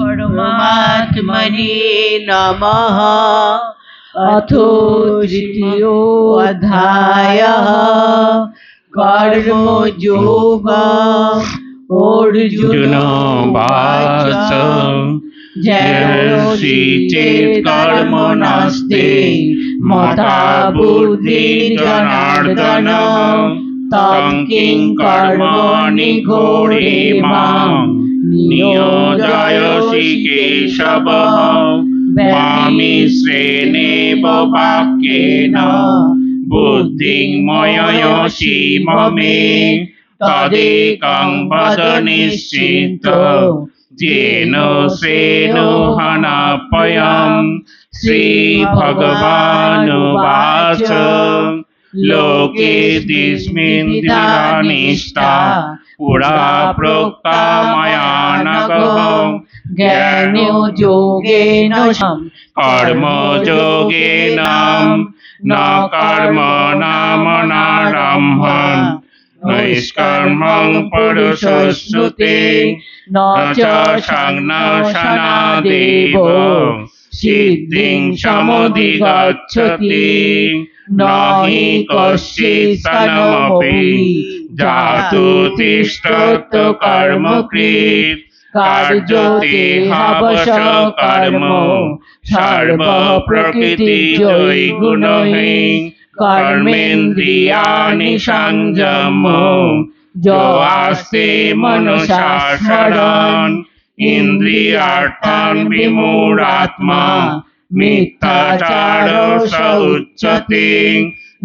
परमात्मने नमः। अथो तृतीयोऽध्यायः कर्मयोग। अर्जुन उवाच जयोषि चेत् कर्मणस्ते मता बुद्धिर्जनार्दन तं किं कर्माणि घोरे मां नियोजयसि केशव। मामिश्रेणेव वाक्येन बुद्धिं मययसि ममे तदेकं वद निश्चितो येन श्रेणुहनापयम्। श्रीभगवानुवाच लोकेऽस्मिन् द्विधानिष्ठा पुरा प्रोक्ता मया नघ। ज्ञानयोगेन कर्मयोगेन न कर्मणामनारम्भन् नैष्कर्म्यं पुरुषश्रुते न च संनाशनादेव सिद्धिं समुधिगच्छति। न हि कश्चित् क्षणमपि जातु तिष्ठत् कर्मकृत् कार्यते ह्यवशः कर्म सर्वः प्रकृतिजयी गुणैः। कर्मेन्द्रियाणि संयम जो आस्ते मनसा स्मरन् इन्द्रियार्थान् विमूढात्मा मिथ्याचारो स उच्यते।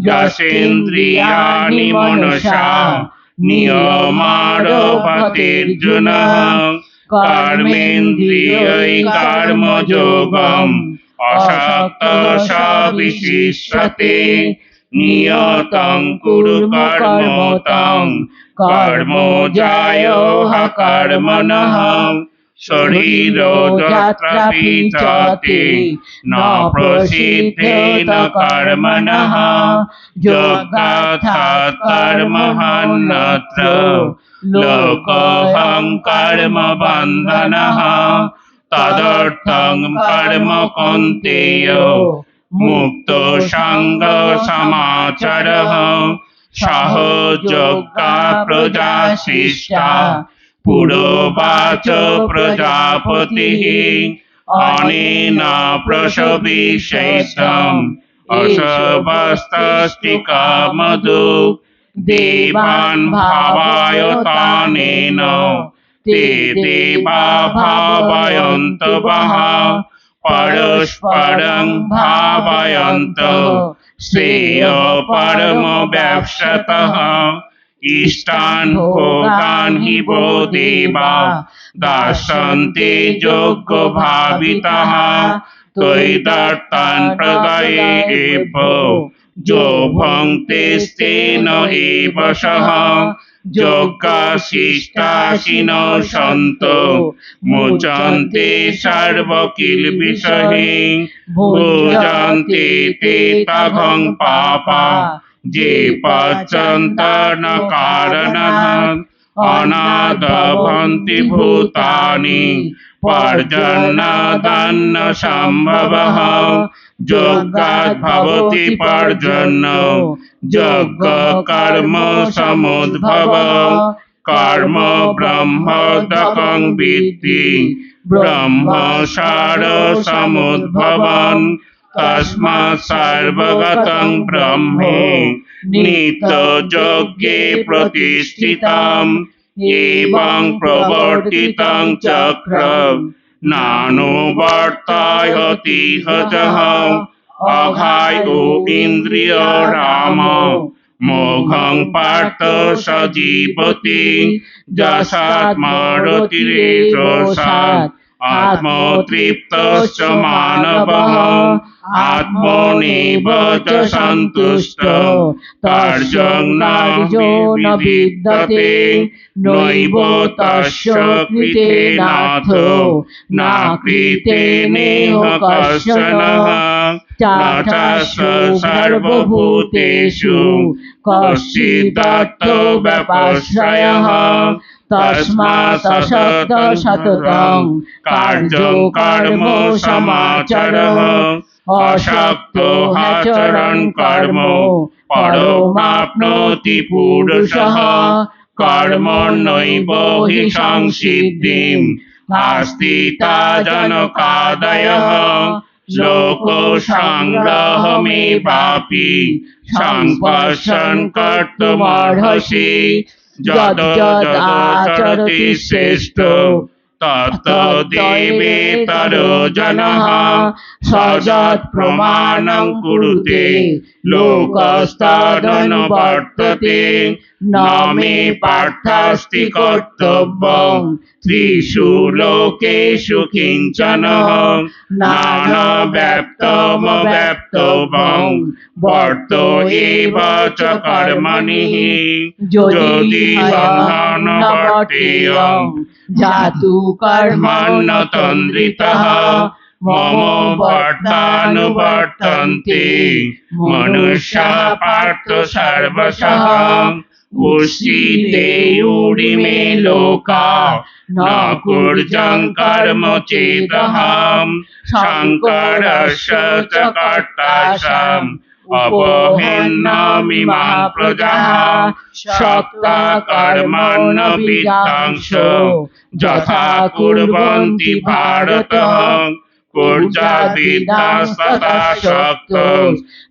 यस्येन्द्रियाणि मनसा नियमारभतेऽर्जुन कर्मेन्द्रियैः कर्मयोगम् असक्तः स विशिष्यते। नियतं कुरु कर्म तं कर्म ज्यायो ह्यकर्मणः। शरीरो यत्रापि जाते न प्रसिद्धेन कर्मणः योगार्थात् कर्मण्यत्र लोकोऽहं कर्म बन्धनः। तदर्थं कर्म कौन्तेय मुक्तो सङ्गसमाचरः। सहयोगा प्रजा शिष्टा पुरोवाच प्रजापतिः अनेन प्रसविष्यैषम् असवस्तस्तिकामधु। देवान् भावयतानेन ते देवा भावयन्तवः परस्परं भावयन्तः श्रेयपरमवाप्स्यतः। इष्टान् भोगान् हि वो देवा दास्यन्ते योग्यभाविताः। त्वयिदत्तान् प्रदये एव जो भुङ्क्ते तेन एव सः। योगशिष्टाशिनः सन्तो मुच्यन्ते सर्वकिल्बिषैः। भुञ्जन्ते ते तभं पापा ये पचन्त न कारणात्। अनादभन्ति भूतानि पर्जन्यदानसम्भवः। योगात् भवति पर्जन्यो योगकर्म समुद्भवः। कर्म ब्रह्मोदकं विद्धि ब्रह्मसारसमुद्भवम्। तस्मात् सर्वगतं ब्रह्मे नित्ययज्ञे प्रतिष्ठितम्। एवं प्रवर्तितं चक्रं नानुवर्तयति हजः। अघायो इन्द्रियो राम मोघं पार्थ स जीवति। यस्यात्मरतिरेषसात् आत्मतृप्तश्च मानवः। आत्मनेव च सन्तुष्टो कार्यं न विद्यते। नैव तस्य कृतेनाथो न कृतेनेह कश्चनः। तथास्य सर्वभूतेषु कश्चिदर्थो व्यपाश्रयः। তস্মাৎ অসক্ত সততং কার্য কর্ম সমাচরঃ অসক্ত আচরণ কর্ম পরমাপ্নोति পুরুষः কর্মণ্যৈব হি সংসিদ্ধিম আস্তিতা জনকাদয়ঃ লোক সংগ্রহমেবাপি সংপশ্যন কর্তুমর্হসি যদ যদ আচরতি শ্রেষ্ঠ তত্তদেবেতরো জনঃ স যৎ প্রমাণং কুরুতে লোকস্তদনুবর্ততে ন মে পার্থাস্তি কর্তব্যং ত্রিষু লোকেষু কিঞ্চন নানব্যাপ্তমব্যাপ্তব্যং বর্ত এব চ কর্মণি যদি বন্ধন বর্তেয়ং জাতু কর্মণ্যতন্দ্রিতঃ মম বর্তানুবর্তন্তে মনুষ্যা পার্থ সর্বশঃ উষিদেয়ুরিমে লোকা ন কুর্যং কর্ম চেদহম শঙ্করস্য চ কর্তাশম উপহেন্নমিমাং প্রজাঃ শক্তা কর্মণ্য বিদ্যাংশ যথা কুর্বন্তি ভারত কুর্যাদ্বিদ্যাস্তথা শক্তং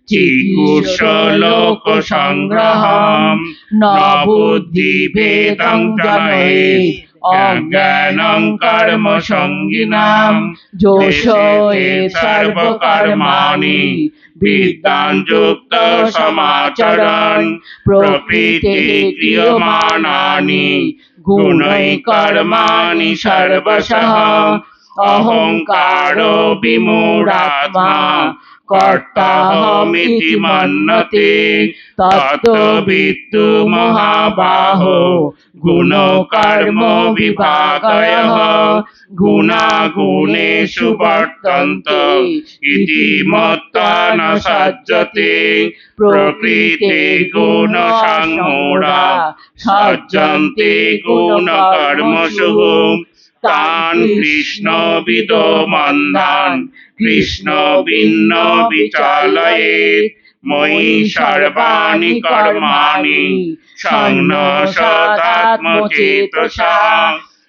চিকুর্ষ লোক সংগ্রহম ন বুদ্ধিভেদং জনয়েৎ অজ্ঞানং কর্ম সঙ্গিনাম যোষয়েৎ সর্বকর্মাণি বিদ্যান যুক্ত সমাচরণ প্রকৃতে ক্রিয়মাণানি গুণৈ কর্মাণি সর্বশঃ অহংকারো বিমূঢ়াত্মা কর্তাহমিতি মন্যতে তত্ত্ববিত্তু মহাবাহো গুণ কর্ম বিভাগয়ঃ গুণাগুণেষু বর্তন্ত ইতি মত্ত্বা ন সজ্জতে প্রকৃতে গুণ সংমূঢ়া সজ্জন্তে গুণ কর্মসু তান কৃষ্ণ বিদো মন্দান কৃষ্ণ ভিন্ন বিচালয়েৎ ময়ি সর্বাণি কর্মাণি সংন্যসদাত্মচেতসা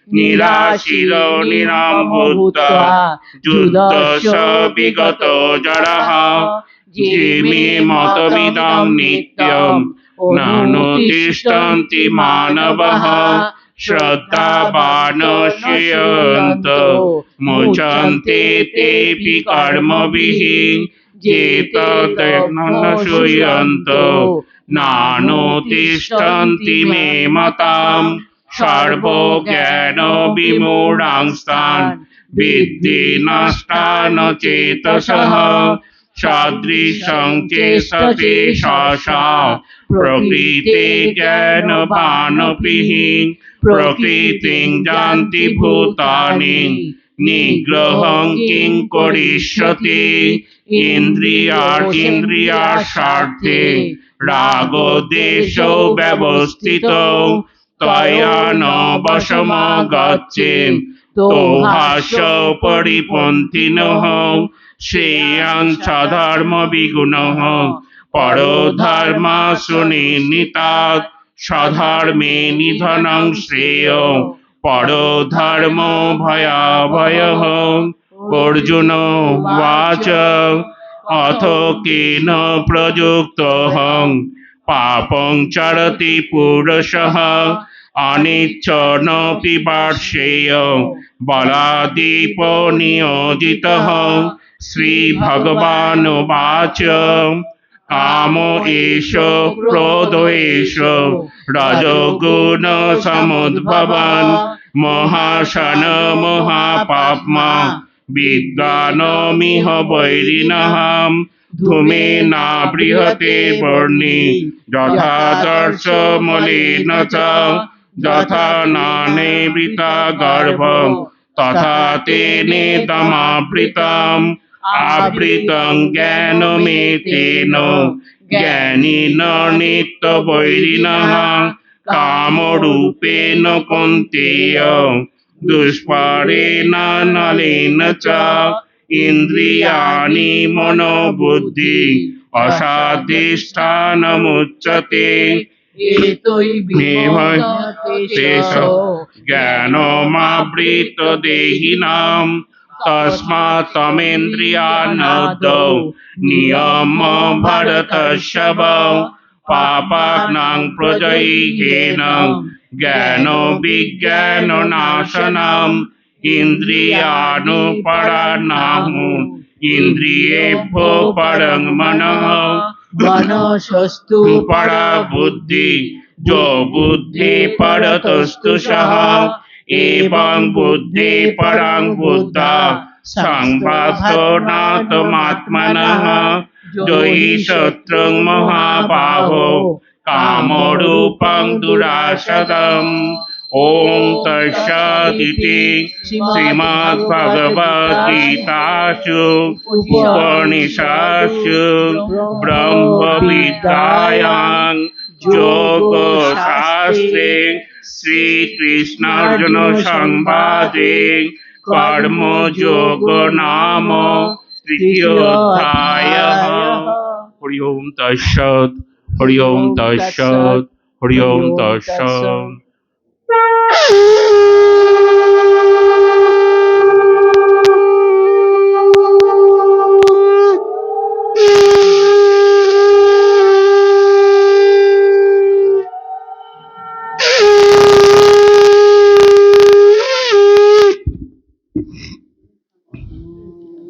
নিরাশির নিরামভূত্বা যুদ্ধস্য বিগত জড়ঃ জিমে মতবিদং নিত্যং নানুতিষ্ঠন্তি মানবঃ শ্রদ্ধাবান শ্রেয়ন্ত মুচন্তে তেপি কর্মবিঃ যেতদ্ নানুতিষ্ঠন্তি মে মতাম সর্বজ্ঞান বিমূঢ়াংস্তান বিদ্ধি নষ্টান চেতসঃ সদৃশং চেষ্টতে সসা প্রকৃতে জ্ঞানবানপি প্রকৃতিং যান্তি ভূতানি নিগ্রহং কিং করিষ্যতি ইন্দ্রিয়ার স্বার্থে রাগদ্বেষৌ ব্যবস্থিতৌ ত্বয়া ন বশমাগচ্ছেন তো হাস্য পরিপন্থিনঃ শ্রেয়াং স্বধর্ম বিগুণঃ পরধর্মাসু নির্ণীতাৎ স্বধর্মে নিধনং শ্রেয় পরধর্ম ভয়াভয়ঃ অর্জুন উবাচ অথ কেন প্রযুক্তোহং পাপং চরতি পুরুষঃ অনিচ্ছন্নপি বর্ষেয় বলাদীপ নিয়োজিতঃ শ্রীভগবানুবাচ কাম এষ ক্রোধ এষ রজোগুণ সমুদ্ভবन् মহাশন মহাপাপ্মা বিদ্বানমিহ বৈরিণঃ ধূমেনাবৃহতে বর্ণি যথাদর্শ মলিন চ যথা নানেবৃতা গর্ভং তথা তেনেদমাবৃতম আবৃতং জ্ঞানমেতেন জ্ঞানিন নিত্যবৈরিণঃ कामरूपेण कौन्तेय दुष्परेण नलेन च इन्द्रियाणि मनोबुद्धि असाधिष्ठानमुच्यते एतोई विमोहतेषो ज्ञानमावृतदेहिनां तस्मात् तमेन्द्रियानदौ नियम भरतस्य पापाग्नां प्रजह्येन ज्ञानविज्ञाननाशनम् इन्द्रियानुपराणाहु इन्द्रियेभ्यो परं मनः मनसस्तु परा बुद्धि जो बुद्धि परतस्तु सः एवं बुद्धि परं बुद्धा संवासनात्मात्मनः जो हि शत्रुं महाबाहो कामरूपं दुराशदम् ॐ तत्सदिति श्रीमद्भगवद्गीतासु उपनिषत्सु ब्रह्मविद्यायां योगशास्त्रे श्रीकृष्णार्जुनसंवादे कर्मयोगो नाम तृतीयोऽध्यायः। हरि ओम तत्सत् हरि ओम तत्सत् हरि ओम तत्सत्।